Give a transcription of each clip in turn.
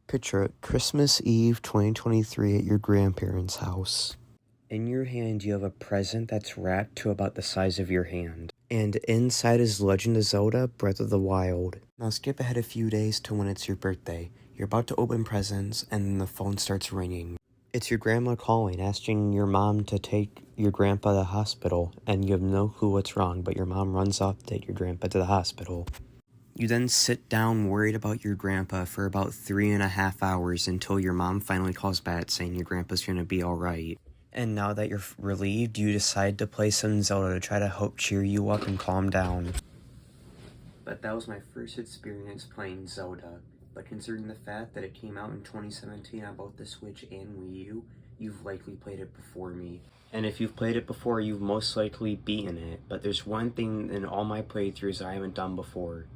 Picture it, Christmas Eve 2023 at your grandparents' house. In your hand, you have a present that's wrapped to about the size of your hand. And inside is Legend of Zelda Breath of the Wild. Now skip ahead a few days to when it's your birthday. You're about to open presents, and then the phone starts ringing. It's your grandma calling, asking your mom to take your grandpa to the hospital, and you have no clue what's wrong, but your mom runs off to take your grandpa to the hospital. You then sit down worried about your grandpa for about 3.5 hours until your mom finally calls back saying your grandpa's gonna be alright. And now that you're relieved, you decide to play some Zelda to try to help cheer you up and calm down. But that was my first experience playing Zelda. But considering the fact that it came out in 2017 on both the Switch and Wii U, you've likely played it before me. And if you've played it before, you've most likely beaten it. But there's one thing in all my playthroughs that I haven't done before.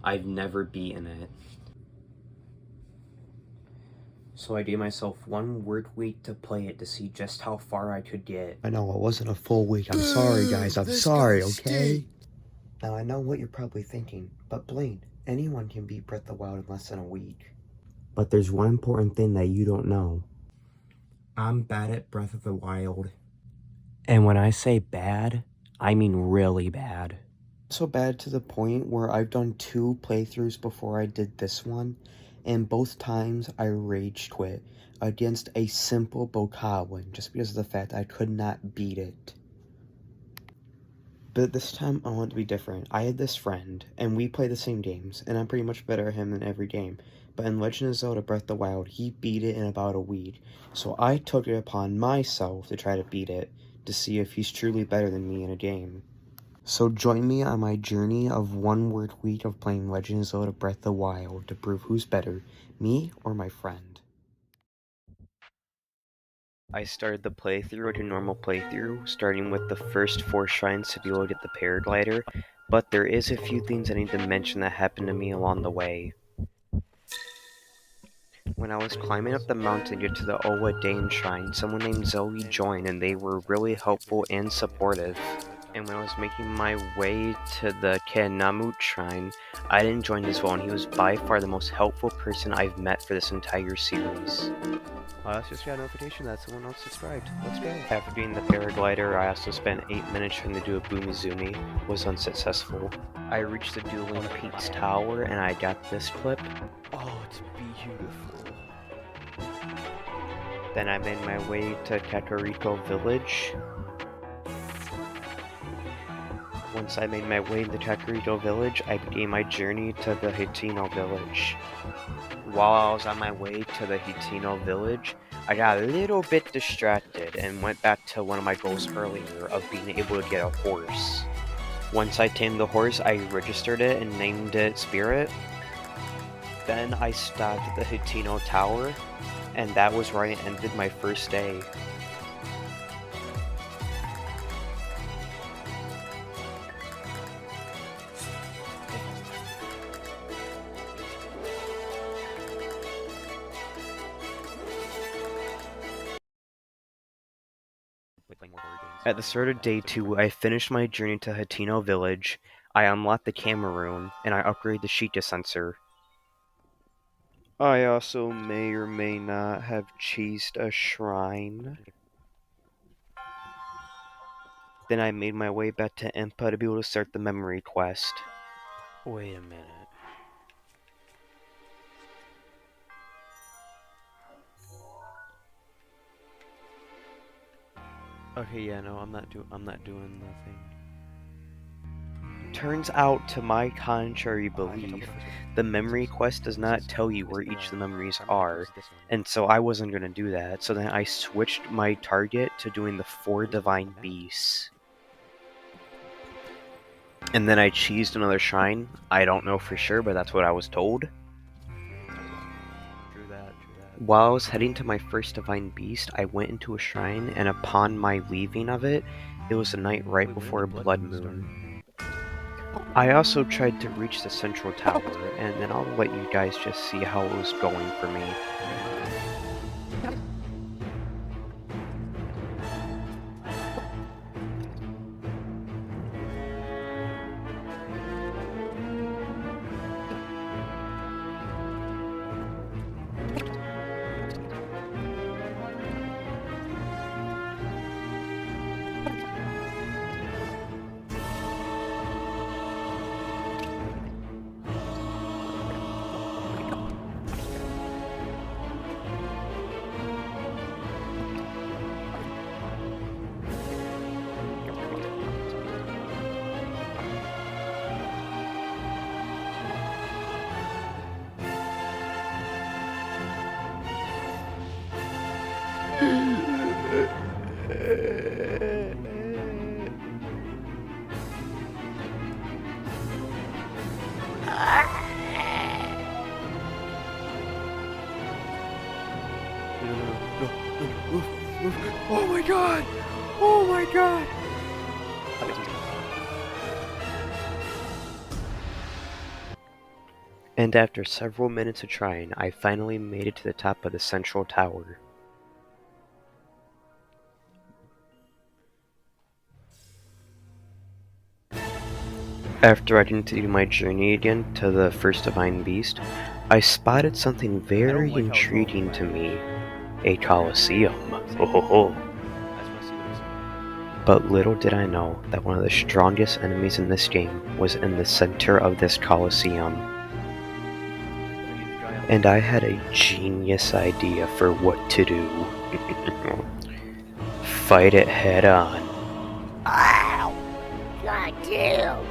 I've never beaten it. So I gave myself 1 work week to play it to see just how far I could get. I know, it wasn't a full week. I'm sorry, guys. I'm sorry, okay? Now, I know what you're probably thinking, but Blaine, anyone can beat Breath of the Wild in less than a week. But there's one important thing that you don't know. I'm bad at Breath of the Wild. And when I say bad, I mean really bad. So bad to the point where I've done 2 playthroughs before I did this one, and both times I rage quit against a simple Bokawan just because of the fact I could not beat it. But this time I want to be different. I had this friend, and we play the same games, and I'm pretty much better at him in every game. But in Legend of Zelda Breath of the Wild, he beat it in about a week. So I took it upon myself to try to beat it, to see if he's truly better than me in a game. So join me on my journey of 1 work week of playing Legend of Zelda Breath of the Wild to prove who's better, me or my friend. I started the playthrough with a normal playthrough, starting with the first 4 shrines to be able to get the paraglider, but there is a few things I need to mention that happened to me along the way. When I was climbing up the mountain to get to the Owa Dane shrine, someone named Zoe joined and they were really helpful and supportive. And when I was making my way to the Kanamut shrine, I didn't join as well, and he was by far the most helpful person I've met for this entire series. I also just got a notification that someone else subscribed. Let's go. After doing the paraglider, I also spent 8 minutes trying to do a Boomizumi. Was unsuccessful. I reached the Dueling Peaks Tower, and I got this clip. Oh, it's beautiful. Then I made my way to Kakariko Village. Once I made my way to Kakariko Village, I began my journey to the Hitino Village. While I was on my way to the Hitino Village, I got a little bit distracted and went back to one of my goals earlier of being able to get a horse. Once I tamed the horse, I registered it and named it Spirit. Then I stopped at the Hitino Tower, and that was where I ended my first day. At the start of day 2, I finished my journey to Hitino Village, I unlocked the camera room, and I upgraded the Sheikah sensor. I also may or may not have cheesed a shrine. Then I made my way back to Impa to be able to start the memory quest. Wait a minute. Okay, yeah, no, I'm not doing nothing. Turns out, to my contrary belief, the memory quest does not tell you where each of the memories are, and so I wasn't gonna do that, so then I switched my target to doing the 4 divine beasts. And then I cheesed another shrine. I don't know for sure, but that's what I was told. True that. While I was heading to my first divine beast, I went into a shrine, and upon my leaving of it, it was the night right before a blood moon. I also tried to reach the central tower, and then I'll let you guys just see how it was going for me. Oh my god! Oh my god! And after several minutes of trying, I finally made it to the top of the central tower. After I continued my journey again to the first divine beast, I spotted something very intriguing to me. A Colosseum. Ho ho ho. But little did I know that one of the strongest enemies in this game was in the center of this Colosseum. And I had a genius idea for what to do. Fight it head on. Ow! God damn!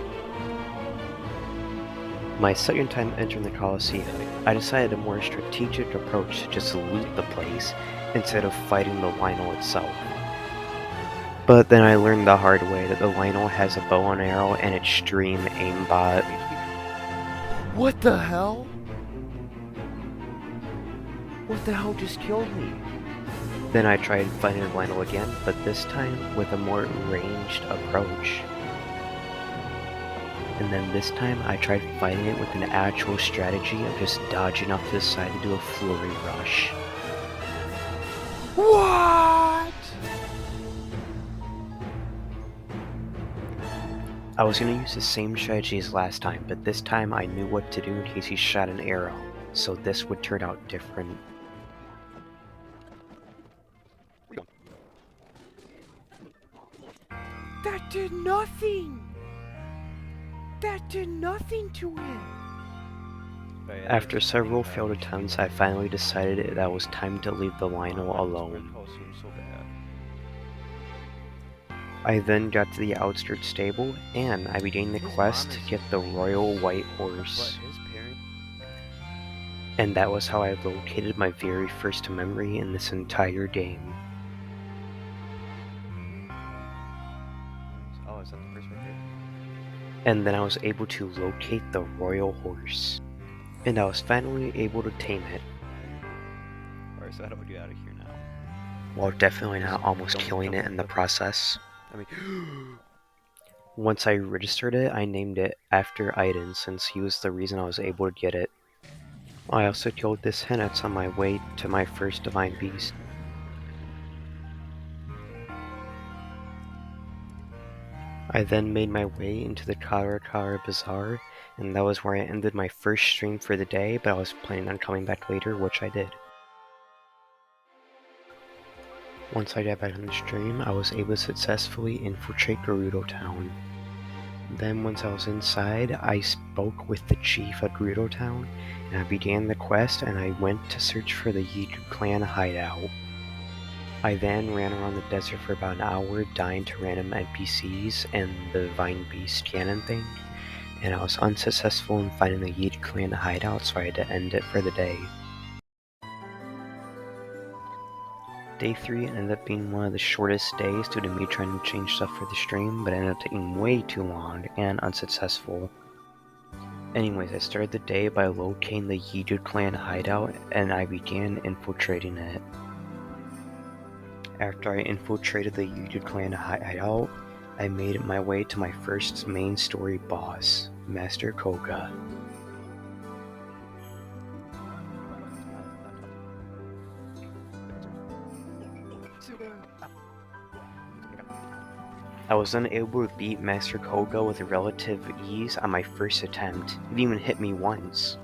My second time entering the Colosseum, I decided a more strategic approach to just loot the place instead of fighting the Lionel itself. But then I learned the hard way that the Lionel has a bow and arrow and extreme aimbot. What the hell? What the hell just killed me? Then I tried fighting the Lionel again, but this time with a more ranged approach. And then this time I tried fighting it with an actual strategy of just dodging off to the side to do a flurry rush. What? I was going to use the same strategy as last time, but this time I knew what to do in case he shot an arrow, so this would turn out different. That did nothing! That did nothing to him! After several failed attempts, I finally decided that it was time to leave the Lionel alone. I then got to the outskirts stable, and I began the quest to get the Royal White Horse. And that was how I located my very first memory in this entire game. Oh, is that the first right there? And then I was able to locate the Royal Horse. And I was finally able to tame it. Alright, so how do we get out of here now? While definitely not almost killing it in the process. Once I registered it, I named it after Aiden since he was the reason I was able to get it. I also killed this Hennett's on my way to my first divine beast. I then made my way into the Kara Bazaar, and that was where I ended my first stream for the day, but I was planning on coming back later, which I did. Once I got back on the stream, I was able to successfully infiltrate Gerudo Town. Then once I was inside, I spoke with the chief of Gerudo Town, and I began the quest, and I went to search for the Yidu clan hideout. I then ran around the desert for about an hour, dying to random NPCs and the Divine Beast cannon thing, and I was unsuccessful in finding the Yidu clan hideout, so I had to end it for the day. Day 3 ended up being one of the shortest days due to me trying to change stuff for the stream, but it ended up taking way too long and unsuccessful. Anyways, I started the day by locating the Yidu clan hideout, and I began infiltrating it. After I infiltrated the Yidu clan hideout, I made my way to my first main story boss, Master Koga. I was unable to beat Master Koga with relative ease on my first attempt. It even hit me once.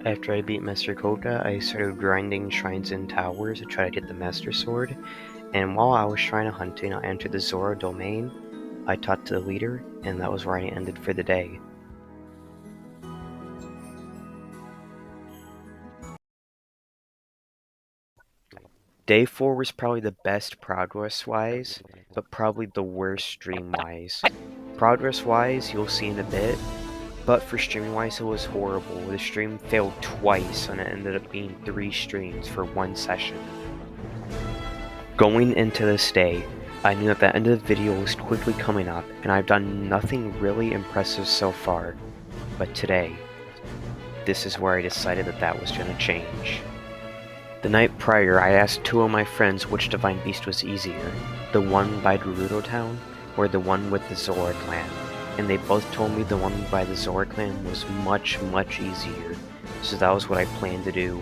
After I beat Master Koga, I started grinding shrines and towers to try to get the Master Sword, and while I was shrine hunting, I entered the Zora domain. I talked to the leader, and that was where I ended for the day. Day 4 was probably the best progress-wise, but probably the worst stream-wise. Progress-wise, you'll see in a bit, but for streaming-wise, it was horrible. The stream failed twice, and it ended up being 3 streams for 1 session. Going into this day, I knew that the end of the video was quickly coming up, and I've done nothing really impressive so far. But today, this is where I decided that was gonna change. The night prior, I asked 2 of my friends which Divine Beast was easier, the one by Gerudo Town, or the one with the Zora clan, and they both told me the one by the Zora clan was much easier, so that was what I planned to do.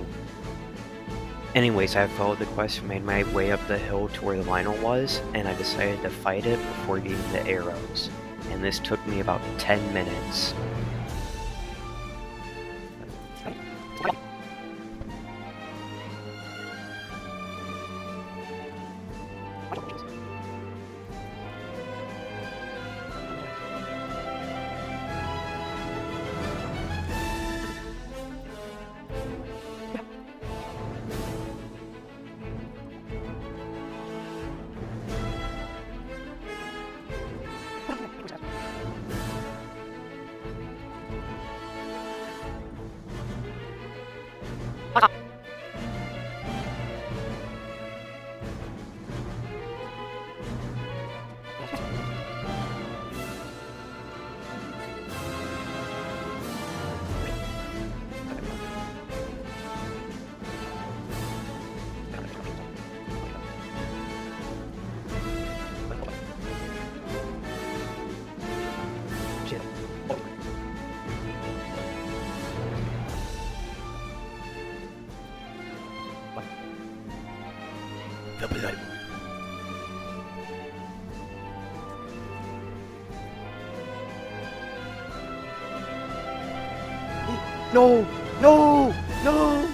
Anyways, I followed the quest and made my way up the hill to where the Lionel was, and I decided to fight it before getting the arrows, and this took me about 10 minutes. No! No! No!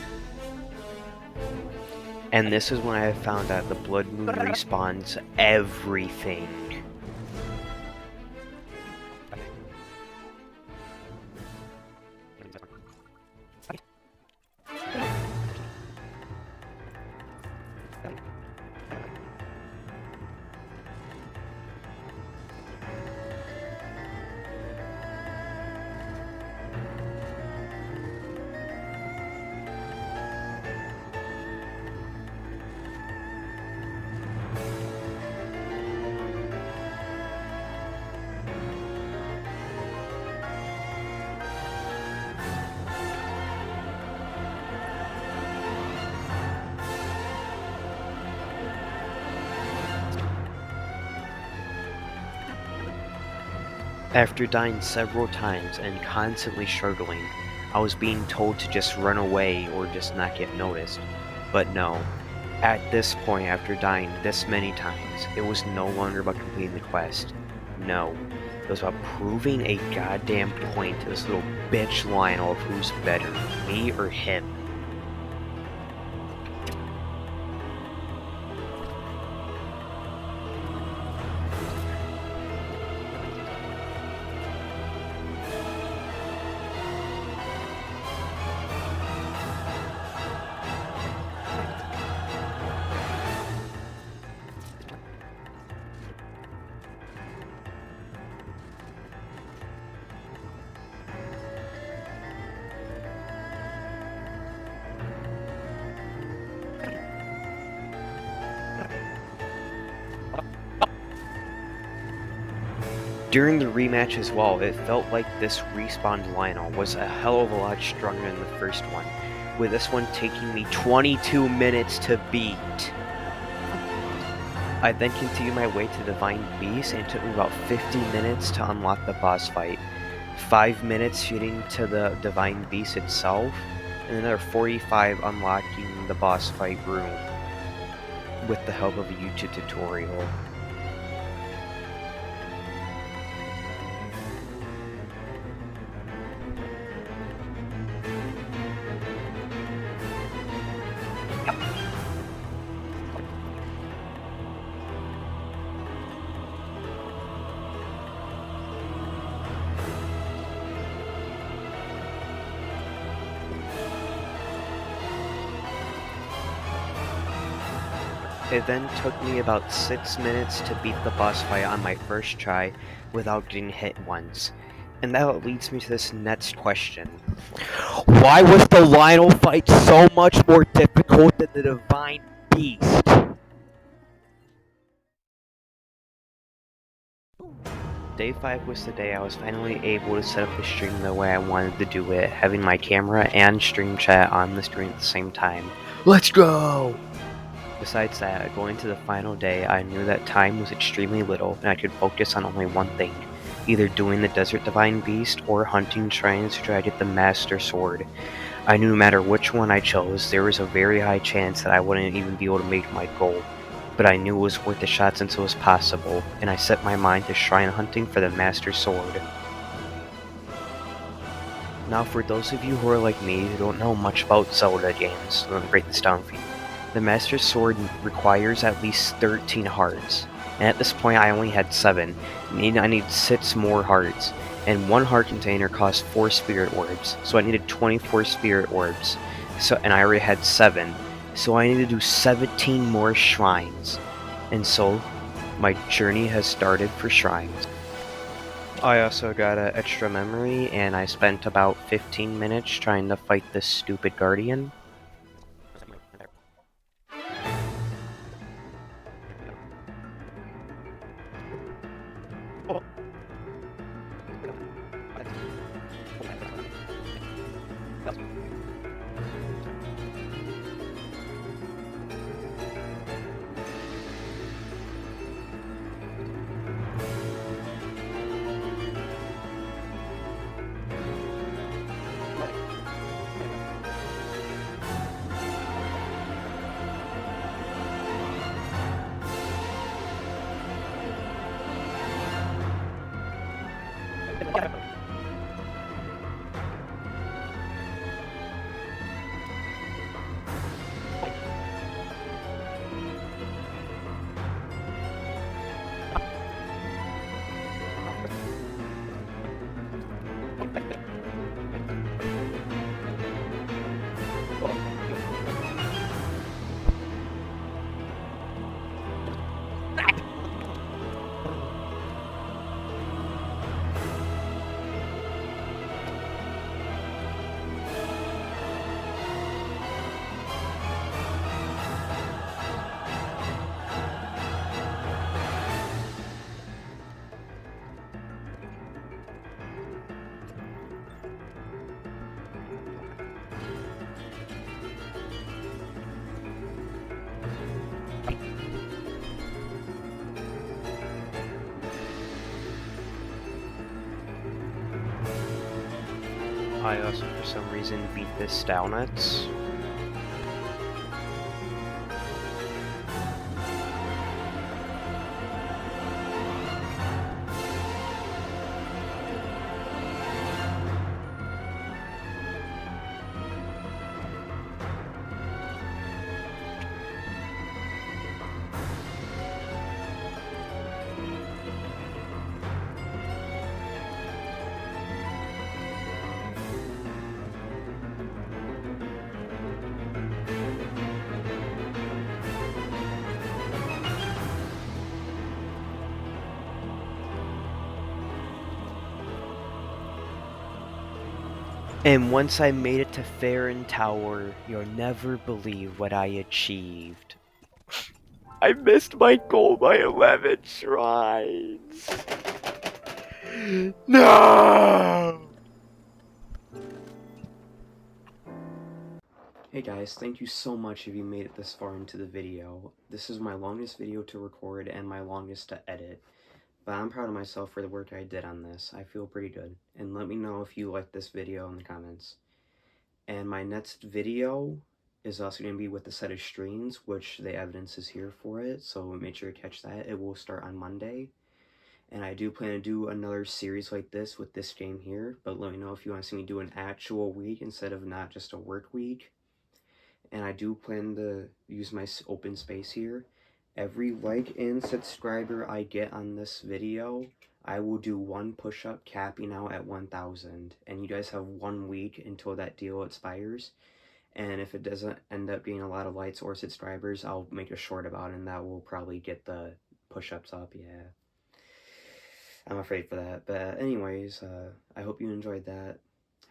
And this is when I found out the Blood Moon respawns everything. After dying several times and constantly struggling, I was being told to just run away or just not get noticed. But no, at this point after dying this many times, it was no longer about completing the quest. No, it was about proving a goddamn point to this little bitch Lionel of who's better, me or him. During the rematch as well, it felt like this respawned Lionel was a hell of a lot stronger than the first one, with this one taking me 22 minutes to beat. I then continued my way to Divine Beast, and it took me about 50 minutes to unlock the boss fight, 5 minutes getting to the Divine Beast itself, and another 45 unlocking the boss fight room with the help of a YouTube tutorial. It then took me about 6 minutes to beat the boss fight on my first try without getting hit once. And that leads me to this next question. Why was the Lionel fight so much more difficult than the Divine Beast? Day 5 was the day I was finally able to set up the stream the way I wanted to do it, having my camera and stream chat on the screen at the same time. Let's go! Besides that, going to the final day, I knew that time was extremely little and I could focus on only one thing, either doing the Desert Divine Beast or hunting shrines to try to get the Master Sword. I knew no matter which one I chose, there was a very high chance that I wouldn't even be able to make my goal. But I knew it was worth a shot since it was possible, and I set my mind to shrine hunting for the Master Sword. Now for those of you who are like me who don't know much about Zelda games, let me break this down for you. The Master Sword requires at least 13 hearts, and at this point I only had 7, meaning I need 6 more hearts, and 1 heart container costs 4 spirit orbs, so I needed 24 spirit orbs, and I already had 7, so I need to do 17 more shrines, and so my journey has started for shrines. I also got an extra memory, and I spent about 15 minutes trying to fight this stupid guardian. I also, for some reason, beat this Stalnuts. And once I made it to Farron Tower, you'll never believe what I achieved. I missed my goal by 11 shrines. No! Hey guys, thank you so much if you made it this far into the video. This is my longest video to record and my longest to edit. But I'm proud of myself for the work I did on this. I feel pretty good. And let me know if you liked this video in the comments. And my next video is also going to be with the set of streams, which the evidence is here for it, so make sure to catch that. It will start on Monday. And I do plan to do another series like this with this game here, but let me know if you want to see me do an actual week instead of not just a work week. And I do plan to use my open space here. Every like and subscriber I get on this video, I will do 1 push-up capping out at 1,000. And you guys have 1 week until that deal expires. And if it doesn't end up being a lot of likes or subscribers, I'll make a short about it, and that will probably get the push-ups up, yeah. I'm afraid for that. But anyways, I hope you enjoyed that.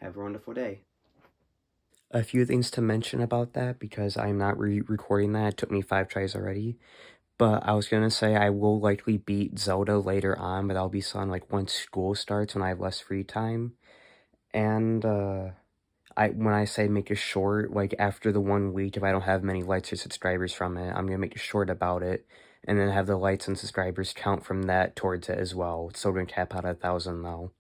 Have a wonderful day. A few things to mention about that, because I'm not recording that. It took me 5 tries already. But I was gonna say I will likely beat Zelda later on, but that'll be something like once school starts when I have less free time. And when I say make a short, like after the 1 week, if I don't have many likes or subscribers from it, I'm gonna make a short about it, and then have the likes and subscribers count from that towards it as well. It's still gonna cap out at 1,000 though.